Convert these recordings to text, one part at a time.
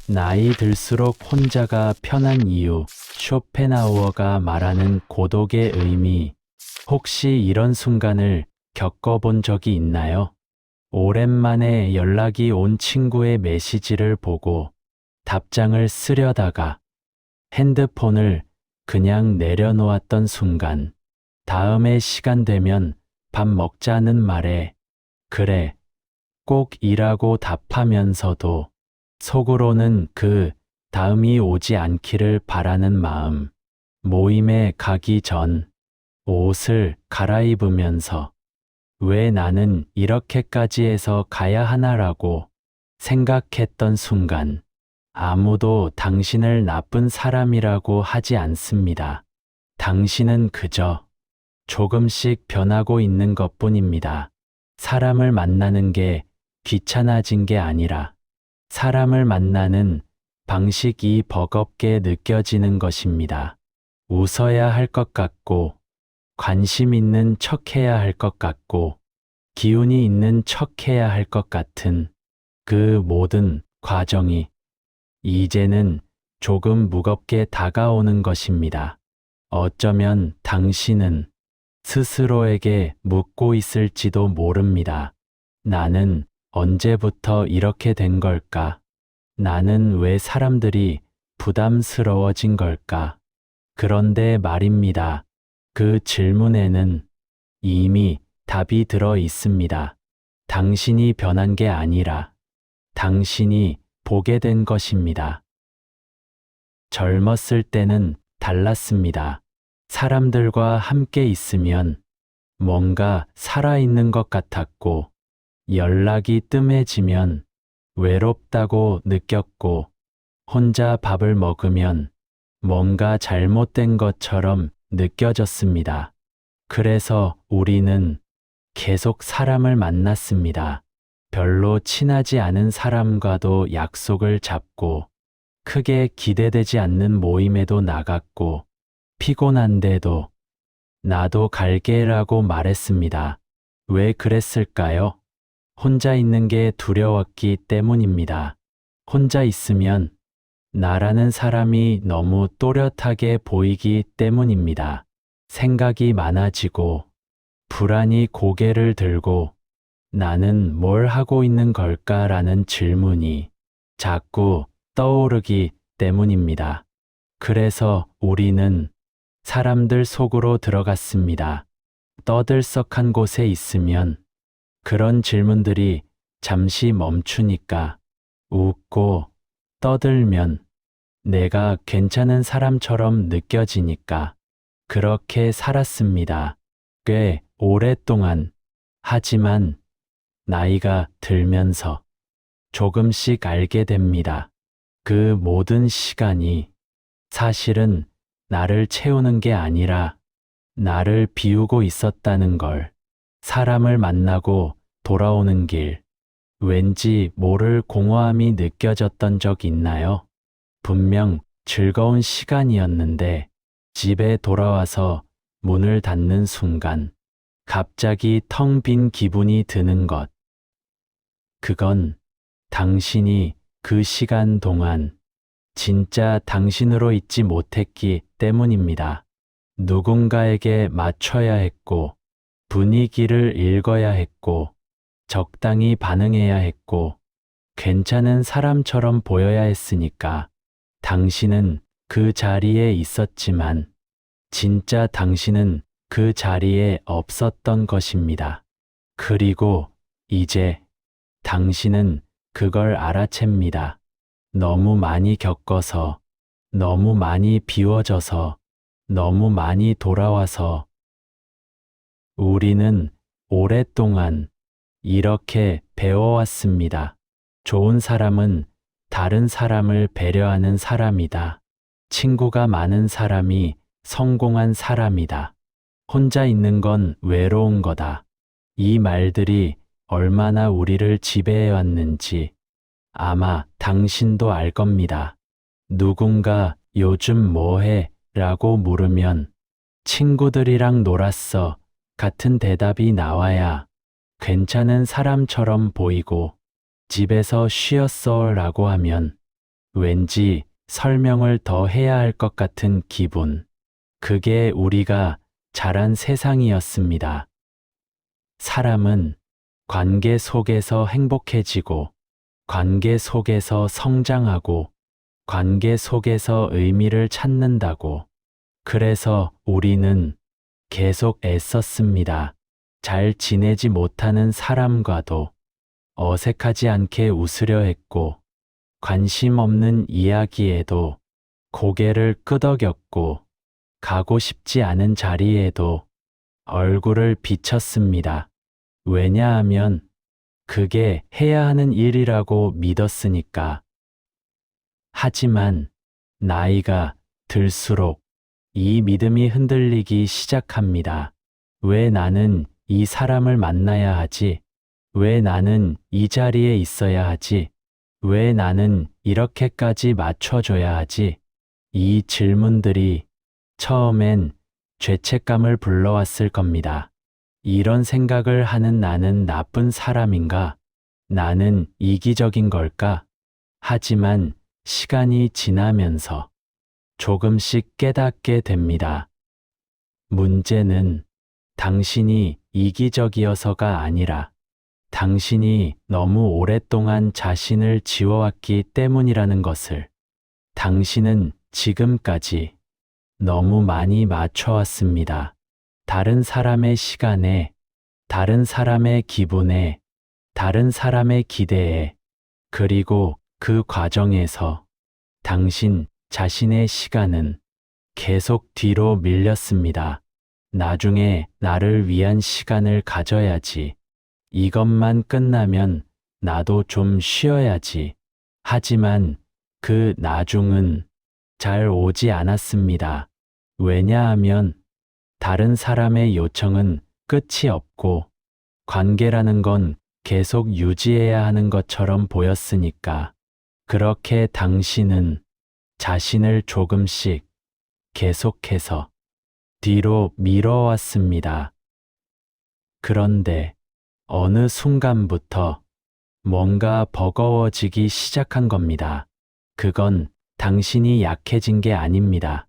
나이 들수록 혼자가 편한 이유, 쇼펜하우어가 말하는 고독의 의미. 혹시 이런 순간을 겪어본 적이 있나요? 오랜만에 연락이 온 친구의 메시지를 보고 답장을 쓰려다가 핸드폰을 그냥 내려놓았던 순간, 다음에 시간 되면 밥 먹자는 말에 그래, 꼭 이라고 답하면서도 속으로는 그 다음이 오지 않기를 바라는 마음. 모임에 가기 전 옷을 갈아입으면서 왜 나는 이렇게까지 해서 가야 하나라고 생각했던 순간, 아무도 당신을 나쁜 사람이라고 하지 않습니다. 당신은 그저 조금씩 변하고 있는 것뿐입니다. 사람을 만나는 게 귀찮아진 게 아니라 사람을 만나는 방식이 버겁게 느껴지는 것입니다. 웃어야 할 것 같고, 관심 있는 척해야 할 것 같고, 기운이 있는 척해야 할 것 같은 그 모든 과정이 이제는 조금 무겁게 다가오는 것입니다. 어쩌면 당신은 스스로에게 묻고 있을지도 모릅니다. 나는 언제부터 이렇게 된 걸까? 나는 왜 사람들이 부담스러워진 걸까? 그런데 말입니다. 그 질문에는 이미 답이 들어 있습니다. 당신이 변한 게 아니라 당신이 보게 된 것입니다. 젊었을 때는 달랐습니다. 사람들과 함께 있으면 뭔가 살아있는 것 같았고, 연락이 뜸해지면 외롭다고 느꼈고, 혼자 밥을 먹으면 뭔가 잘못된 것처럼 느껴졌습니다. 그래서 우리는 계속 사람을 만났습니다. 별로 친하지 않은 사람과도 약속을 잡고, 크게 기대되지 않는 모임에도 나갔고, 피곤한데도 나도 갈게라고 말했습니다. 왜 그랬을까요? 혼자 있는 게 두려웠기 때문입니다. 혼자 있으면 나라는 사람이 너무 또렷하게 보이기 때문입니다. 생각이 많아지고, 불안이 고개를 들고, 나는 뭘 하고 있는 걸까라는 질문이 자꾸 떠오르기 때문입니다. 그래서 우리는 사람들 속으로 들어갔습니다. 떠들썩한 곳에 있으면 그런 질문들이 잠시 멈추니까 웃고 떠들면 내가 괜찮은 사람처럼 느껴지니까 그렇게 살았습니다. 꽤 오랫동안. 하지만 나이가 들면서 조금씩 알게 됩니다. 그 모든 시간이 사실은 나를 채우는 게 아니라 나를 비우고 있었다는 걸. 사람을 만나고 돌아오는 길, 왠지 모를 공허함이 느껴졌던 적 있나요? 분명 즐거운 시간이었는데 집에 돌아와서 문을 닫는 순간 갑자기 텅 빈 기분이 드는 것. 그건 당신이 그 시간 동안 진짜 당신으로 있지 못했기 때문입니다. 누군가에게 맞춰야 했고, 분위기를 읽어야 했고, 적당히 반응해야 했고, 괜찮은 사람처럼 보여야 했으니까 당신은 그 자리에 있었지만, 진짜 당신은 그 자리에 없었던 것입니다. 그리고 이제 당신은 그걸 알아챕니다. 너무 많이 겪어서, 너무 많이 비워져서, 너무 많이 돌아와서. 우리는 오랫동안 이렇게 배워왔습니다. 좋은 사람은 다른 사람을 배려하는 사람이다. 친구가 많은 사람이 성공한 사람이다. 혼자 있는 건 외로운 거다. 이 말들이 얼마나 우리를 지배해왔는지 아마 당신도 알 겁니다. 누군가 요즘 뭐해? 라고 물으면 친구들이랑 놀았어 같은 대답이 나와야 괜찮은 사람처럼 보이고, 집에서 쉬었어 라고 하면 왠지 설명을 더 해야 할 것 같은 기분. 그게 우리가 자란 세상이었습니다. 사람은 관계 속에서 행복해지고, 관계 속에서 성장하고, 관계 속에서 의미를 찾는다고. 그래서 우리는 계속 애썼습니다. 잘 지내지 못하는 사람과도 어색하지 않게 웃으려 했고, 관심 없는 이야기에도 고개를 끄덕였고, 가고 싶지 않은 자리에도 얼굴을 비쳤습니다. 왜냐하면 그게 해야 하는 일이라고 믿었으니까. 하지만 나이가 들수록 이 믿음이 흔들리기 시작합니다. 왜 나는 이 사람을 만나야 하지? 왜 나는 이 자리에 있어야 하지? 왜 나는 이렇게까지 맞춰줘야 하지? 이 질문들이 처음엔 죄책감을 불러왔을 겁니다. 이런 생각을 하는 나는 나쁜 사람인가? 나는 이기적인 걸까? 하지만 시간이 지나면서 조금씩 깨닫게 됩니다. 문제는 당신이 이기적이어서가 아니라 당신이 너무 오랫동안 자신을 지워왔기 때문이라는 것을. 당신은 지금까지 너무 많이 맞춰왔습니다. 다른 사람의 시간에, 다른 사람의 기분에, 다른 사람의 기대에, 그리고 그 과정에서 당신 자신의 시간은 계속 뒤로 밀렸습니다. 나중에 나를 위한 시간을 가져야지. 이것만 끝나면 나도 좀 쉬어야지. 하지만 그 나중은 잘 오지 않았습니다. 왜냐하면 다른 사람의 요청은 끝이 없고 관계라는 건 계속 유지해야 하는 것처럼 보였으니까. 그렇게 당신은 자신을 조금씩 계속해서 뒤로 밀어왔습니다. 그런데 어느 순간부터 뭔가 버거워지기 시작한 겁니다. 그건 당신이 약해진 게 아닙니다.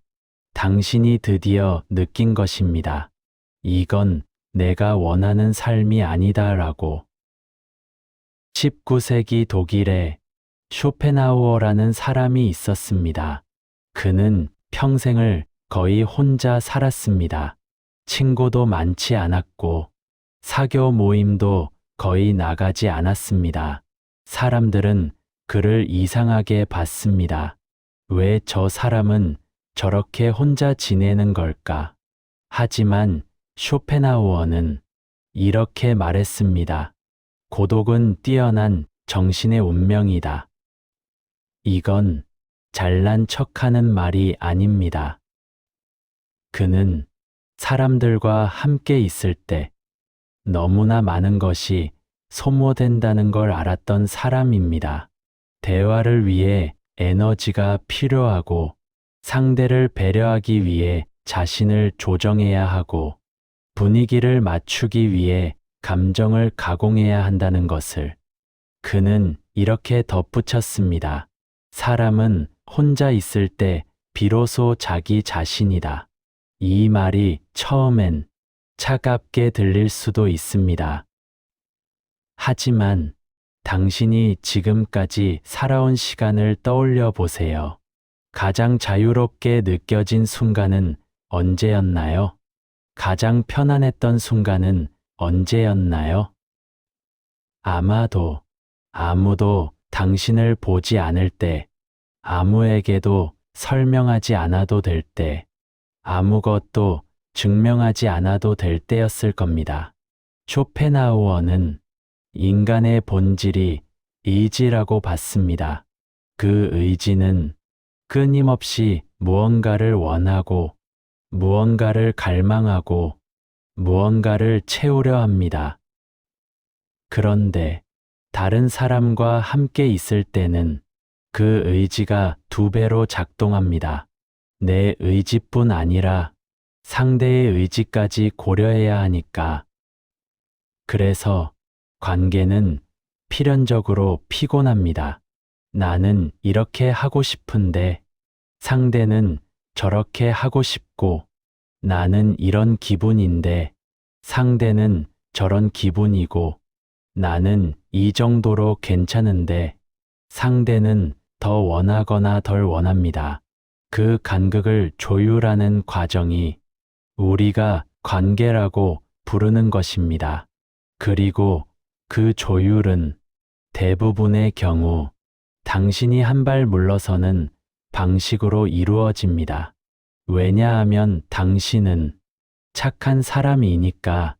당신이 드디어 느낀 것입니다. 이건 내가 원하는 삶이 아니다라고. 19세기 독일에 쇼펜하우어라는 사람이 있었습니다. 그는 평생을 거의 혼자 살았습니다. 친구도 많지 않았고 사교 모임도 거의 나가지 않았습니다. 사람들은 그를 이상하게 봤습니다. 왜 저 사람은 저렇게 혼자 지내는 걸까? 하지만 쇼펜하우어는 이렇게 말했습니다. 고독은 뛰어난 정신의 운명이다. 이건 잘난 척하는 말이 아닙니다. 그는 사람들과 함께 있을 때 너무나 많은 것이 소모된다는 걸 알았던 사람입니다. 대화를 위해 에너지가 필요하고 상대를 배려하기 위해 자신을 조정해야 하고 분위기를 맞추기 위해 감정을 가공해야 한다는 것을. 그는 이렇게 덧붙였습니다. 사람은 혼자 있을 때 비로소 자기 자신이다. 이 말이 처음엔 차갑게 들릴 수도 있습니다. 하지만 당신이 지금까지 살아온 시간을 떠올려 보세요. 가장 자유롭게 느껴진 순간은 언제였나요? 가장 편안했던 순간은 언제였나요? 아마도 아무도 당신을 보지 않을 때, 아무에게도 설명하지 않아도 될 때, 아무것도 증명하지 않아도 될 때였을 겁니다. 쇼펜하우어는 인간의 본질이 의지라고 봤습니다. 그 의지는 끊임없이 무언가를 원하고, 무언가를 갈망하고, 무언가를 채우려 합니다. 그런데 다른 사람과 함께 있을 때는 그 의지가 2배로 작동합니다. 내 의지뿐 아니라 상대의 의지까지 고려해야 하니까. 그래서 관계는 필연적으로 피곤합니다. 나는 이렇게 하고 싶은데 상대는 저렇게 하고 싶고 나는 이런 기분인데 상대는 저런 기분이고 나는 이 정도로 괜찮은데 상대는 더 원하거나 덜 원합니다. 그 간극을 조율하는 과정이 우리가 관계라고 부르는 것입니다. 그리고 그 조율은 대부분의 경우 당신이 한 발 물러서는 방식으로 이루어집니다. 왜냐하면 당신은 착한 사람이니까.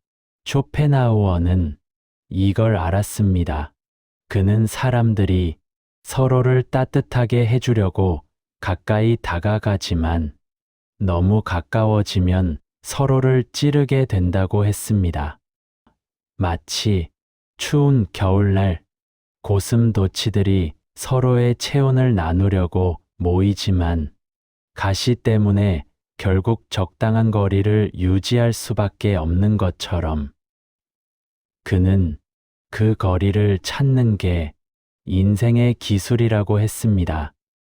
쇼펜하우어는 이걸 알았습니다. 그는 사람들이 서로를 따뜻하게 해주려고 가까이 다가가지만 너무 가까워지면 서로를 찌르게 된다고 했습니다. 마치 추운 겨울날 고슴도치들이 서로의 체온을 나누려고 모이지만 가시 때문에 결국 적당한 거리를 유지할 수밖에 없는 것처럼 그는 그 거리를 찾는 게 인생의 기술이라고 했습니다.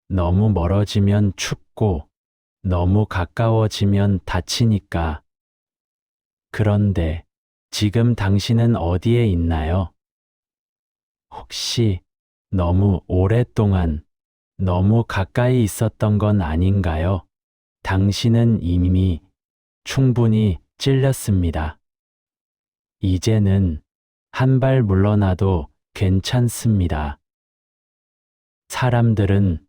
너무 멀어지면 춥고 너무 가까워지면 다치니까. 그런데 지금 당신은 어디에 있나요? 혹시 너무 오랫동안 너무 가까이 있었던 건 아닌가요? 당신은 이미 충분히 찔렸습니다. 이제는 한 발 물러나도 괜찮습니다. 사람들은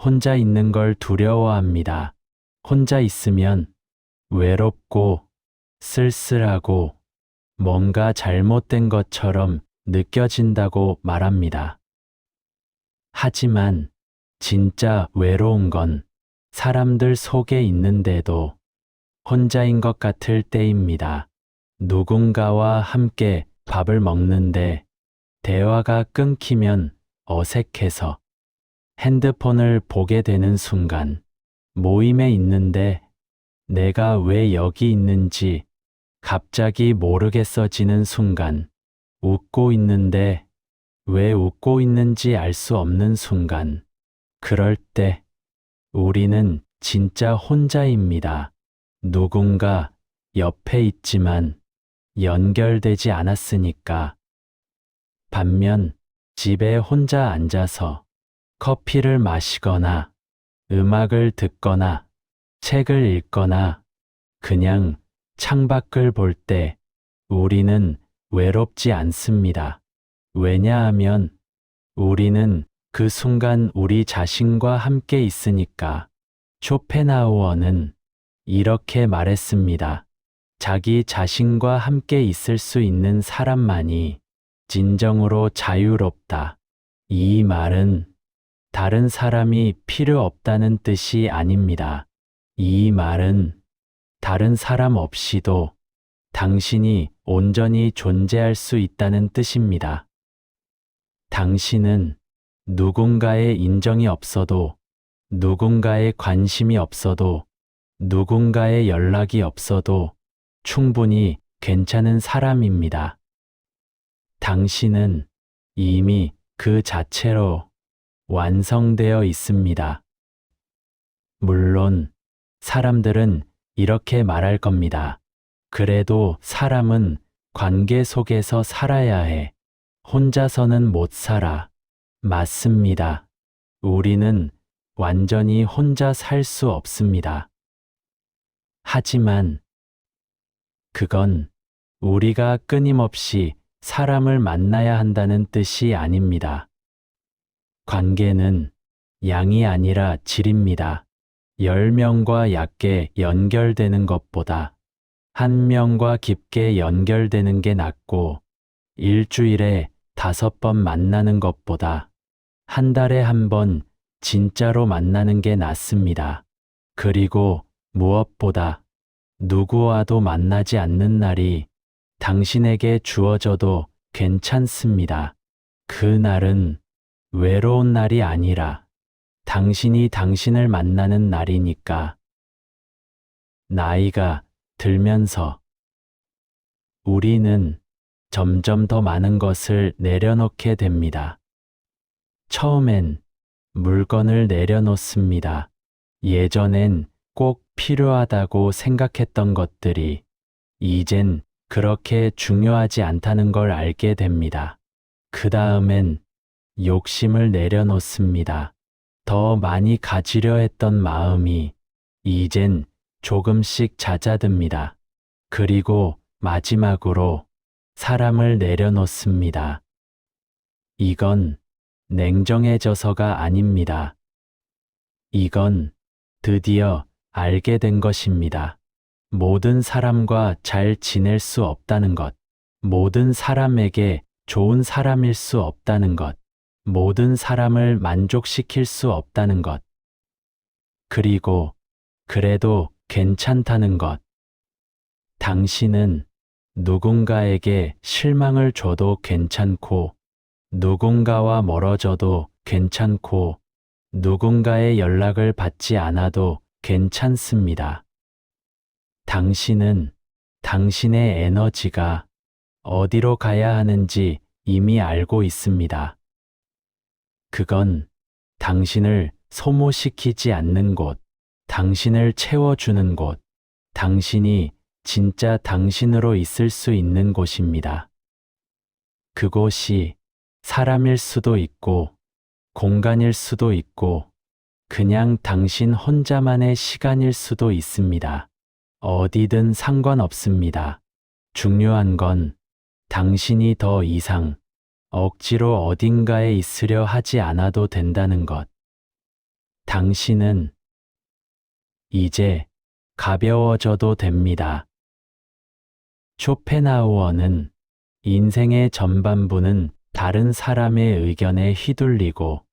혼자 있는 걸 두려워합니다. 혼자 있으면 외롭고 쓸쓸하고 뭔가 잘못된 것처럼 느껴진다고 말합니다. 하지만 진짜 외로운 건 사람들 속에 있는데도 혼자인 것 같을 때입니다. 누군가와 함께 밥을 먹는데 대화가 끊기면 어색해서 핸드폰을 보게 되는 순간, 모임에 있는데 내가 왜 여기 있는지 갑자기 모르겠어지는 순간, 웃고 있는데 왜 웃고 있는지 알 수 없는 순간, 그럴 때 우리는 진짜 혼자입니다. 누군가 옆에 있지만 연결되지 않았으니까. 반면 집에 혼자 앉아서 커피를 마시거나 음악을 듣거나 책을 읽거나 그냥 창밖을 볼 때 우리는 외롭지 않습니다. 왜냐하면 우리는 그 순간 우리 자신과 함께 있으니까. 쇼펜하우어는 이렇게 말했습니다. 자기 자신과 함께 있을 수 있는 사람만이 진정으로 자유롭다. 이 말은 다른 사람이 필요 없다는 뜻이 아닙니다. 이 말은 다른 사람 없이도 당신이 온전히 존재할 수 있다는 뜻입니다. 당신은 누군가의 인정이 없어도, 누군가의 관심이 없어도, 누군가의 연락이 없어도 충분히 괜찮은 사람입니다. 당신은 이미 그 자체로 완성되어 있습니다. 물론 사람들은 이렇게 말할 겁니다. 그래도 사람은 관계 속에서 살아야 해. 혼자서는 못 살아. 맞습니다. 우리는 완전히 혼자 살 수 없습니다. 하지만 그건 우리가 끊임없이 사람을 만나야 한다는 뜻이 아닙니다. 관계는 양이 아니라 질입니다. 10명과 얕게 연결되는 것보다 1명과 깊게 연결되는 게 낫고 일주일에 5번 만나는 것보다 한 달에 1번 진짜로 만나는 게 낫습니다. 그리고 무엇보다 누구와도 만나지 않는 날이 당신에게 주어져도 괜찮습니다. 그 날은 외로운 날이 아니라 당신이 당신을 만나는 날이니까. 나이가 들면서 우리는 점점 더 많은 것을 내려놓게 됩니다. 처음엔 물건을 내려놓습니다. 예전엔 꼭 필요하다고 생각했던 것들이 이젠 그렇게 중요하지 않다는 걸 알게 됩니다. 그 다음엔 욕심을 내려놓습니다. 더 많이 가지려 했던 마음이 이젠 조금씩 잦아듭니다. 그리고 마지막으로 사람을 내려놓습니다. 이건 냉정해져서가 아닙니다. 이건 드디어 알게 된 것입니다. 모든 사람과 잘 지낼 수 없다는 것, 모든 사람에게 좋은 사람일 수 없다는 것, 모든 사람을 만족시킬 수 없다는 것, 그리고 그래도 괜찮다는 것. 당신은 누군가에게 실망을 줘도 괜찮고, 누군가와 멀어져도 괜찮고, 누군가의 연락을 받지 않아도 괜찮습니다. 당신은 당신의 에너지가 어디로 가야 하는지 이미 알고 있습니다. 그건 당신을 소모시키지 않는 곳, 당신을 채워주는 곳, 당신이 진짜 당신으로 있을 수 있는 곳입니다. 그곳이 사람일 수도 있고, 공간일 수도 있고, 그냥 당신 혼자만의 시간일 수도 있습니다. 어디든 상관없습니다. 중요한 건 당신이 더 이상 억지로 어딘가에 있으려 하지 않아도 된다는 것. 당신은 이제 가벼워져도 됩니다. 쇼펜하우어는 인생의 전반부는 다른 사람의 의견에 휘둘리고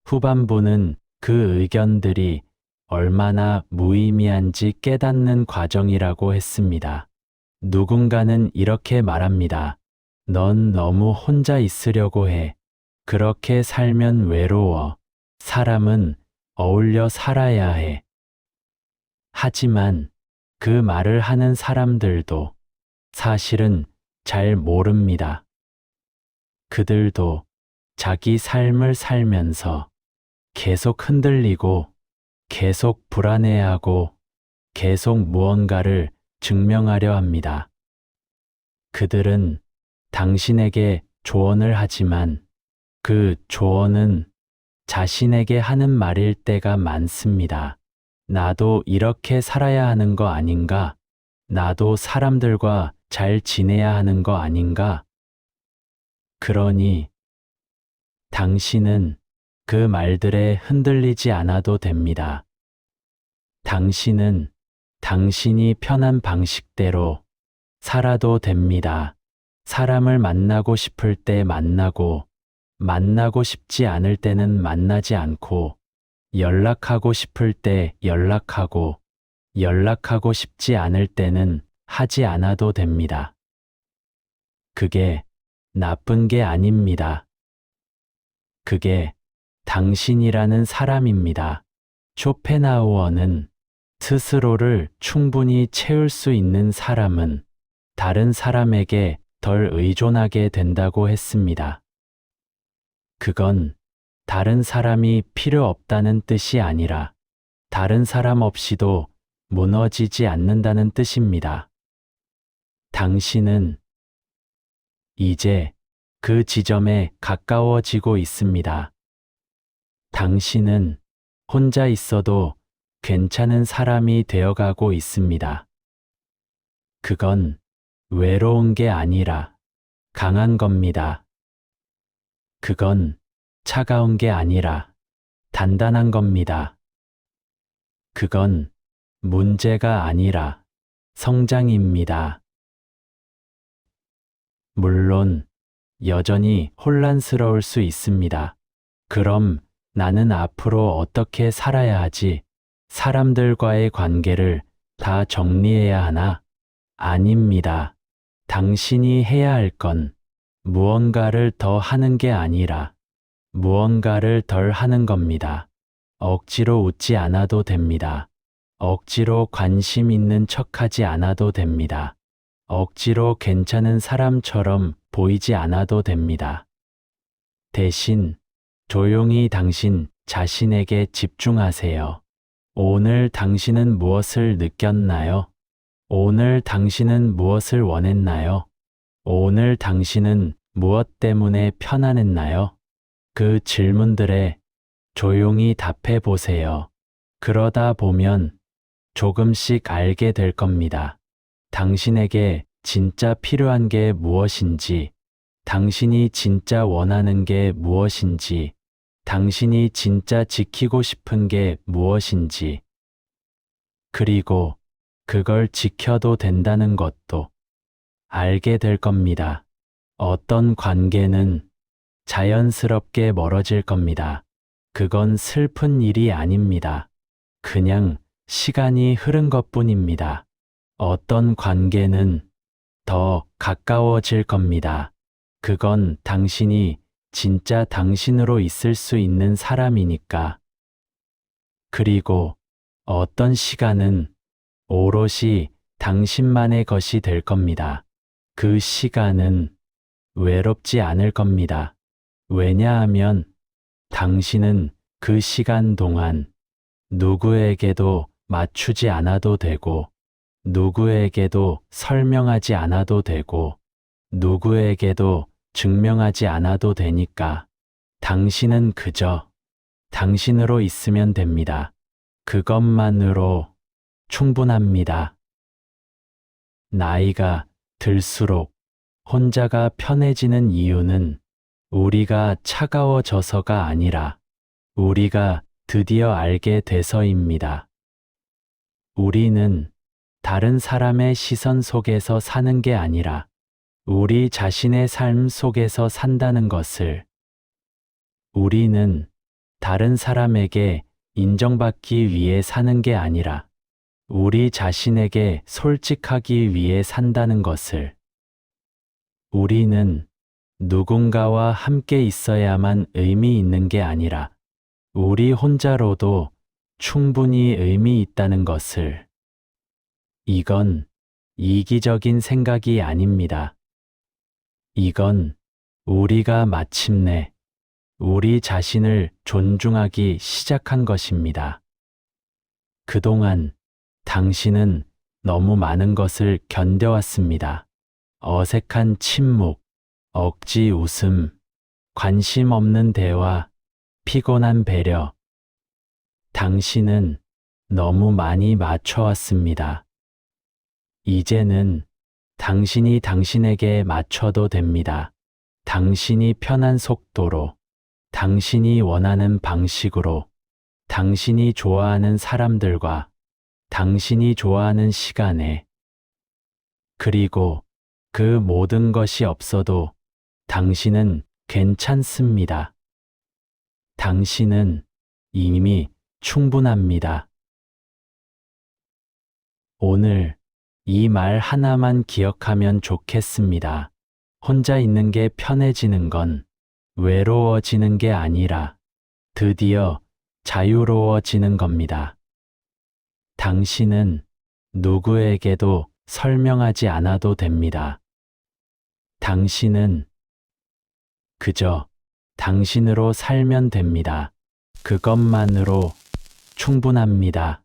후반부는 그 의견들이 얼마나 무의미한지 깨닫는 과정이라고 했습니다. 누군가는 이렇게 말합니다. 넌 너무 혼자 있으려고 해. 그렇게 살면 외로워. 사람은 어울려 살아야 해. 하지만 그 말을 하는 사람들도 사실은 잘 모릅니다. 그들도 자기 삶을 살면서 계속 흔들리고 계속 불안해하고 계속 무언가를 증명하려 합니다. 그들은 당신에게 조언을 하지만 그 조언은 자신에게 하는 말일 때가 많습니다. 나도 이렇게 살아야 하는 거 아닌가? 나도 사람들과 잘 지내야 하는 거 아닌가? 그러니 당신은 그 말들에 흔들리지 않아도 됩니다. 당신은 당신이 편한 방식대로 살아도 됩니다. 사람을 만나고 싶을 때 만나고, 만나고 싶지 않을 때는 만나지 않고, 연락하고 싶을 때 연락하고, 연락하고 싶지 않을 때는 하지 않아도 됩니다. 그게 나쁜 게 아닙니다. 그게 당신이라는 사람입니다. 쇼펜하우어는 스스로를 충분히 채울 수 있는 사람은 다른 사람에게 덜 의존하게 된다고 했습니다. 그건 다른 사람이 필요 없다는 뜻이 아니라 다른 사람 없이도 무너지지 않는다는 뜻입니다. 당신은 이제 그 지점에 가까워지고 있습니다. 당신은 혼자 있어도 괜찮은 사람이 되어가고 있습니다. 그건 외로운 게 아니라 강한 겁니다. 그건 차가운 게 아니라 단단한 겁니다. 그건 문제가 아니라 성장입니다. 물론 여전히 혼란스러울 수 있습니다. 그럼 나는 앞으로 어떻게 살아야 하지? 사람들과의 관계를 다 정리해야 하나? 아닙니다. 당신이 해야 할 건 무언가를 더 하는 게 아니라 무언가를 덜 하는 겁니다. 억지로 웃지 않아도 됩니다. 억지로 관심 있는 척하지 않아도 됩니다. 억지로 괜찮은 사람처럼 보이지 않아도 됩니다. 대신 조용히 당신 자신에게 집중하세요. 오늘 당신은 무엇을 느꼈나요? 오늘 당신은 무엇을 원했나요? 오늘 당신은 무엇 때문에 편안했나요? 그 질문들에 조용히 답해 보세요. 그러다 보면 조금씩 알게 될 겁니다. 당신에게 진짜 필요한 게 무엇인지, 당신이 진짜 원하는 게 무엇인지, 당신이 진짜 지키고 싶은 게 무엇인지, 그리고 그걸 지켜도 된다는 것도 알게 될 겁니다. 어떤 관계는 자연스럽게 멀어질 겁니다. 그건 슬픈 일이 아닙니다. 그냥 시간이 흐른 것뿐입니다. 어떤 관계는 더 가까워질 겁니다. 그건 당신이 진짜 당신으로 있을 수 있는 사람이니까. 그리고 어떤 시간은 오롯이 당신만의 것이 될 겁니다. 그 시간은 외롭지 않을 겁니다. 왜냐하면 당신은 그 시간 동안 누구에게도 맞추지 않아도 되고, 누구에게도 설명하지 않아도 되고, 누구에게도 증명하지 않아도 되니까 당신은 그저 당신으로 있으면 됩니다. 그것만으로 충분합니다. 나이가 들수록 혼자가 편해지는 이유는 우리가 차가워져서가 아니라 우리가 드디어 알게 돼서입니다. 우리는 다른 사람의 시선 속에서 사는 게 아니라 우리 자신의 삶 속에서 산다는 것을, 우리는 다른 사람에게 인정받기 위해 사는 게 아니라 우리 자신에게 솔직하기 위해 산다는 것을, 우리는 누군가와 함께 있어야만 의미 있는 게 아니라 우리 혼자로도 충분히 의미 있다는 것을, 이건 이기적인 생각이 아닙니다. 이건 우리가 마침내 우리 자신을 존중하기 시작한 것입니다. 그동안 당신은 너무 많은 것을 견뎌왔습니다. 어색한 침묵, 억지 웃음, 관심 없는 대화, 피곤한 배려. 당신은 너무 많이 맞춰왔습니다. 이제는 당신이 당신에게 맞춰도 됩니다. 당신이 편한 속도로, 당신이 원하는 방식으로, 당신이 좋아하는 사람들과 당신이 좋아하는 시간에, 그리고 그 모든 것이 없어도 당신은 괜찮습니다. 당신은 이미 충분합니다. 오늘 이 말 하나만 기억하면 좋겠습니다. 혼자 있는 게 편해지는 건 외로워지는 게 아니라 드디어 자유로워지는 겁니다. 당신은 누구에게도 설명하지 않아도 됩니다. 당신은 그저 당신으로 살면 됩니다. 그것만으로 충분합니다.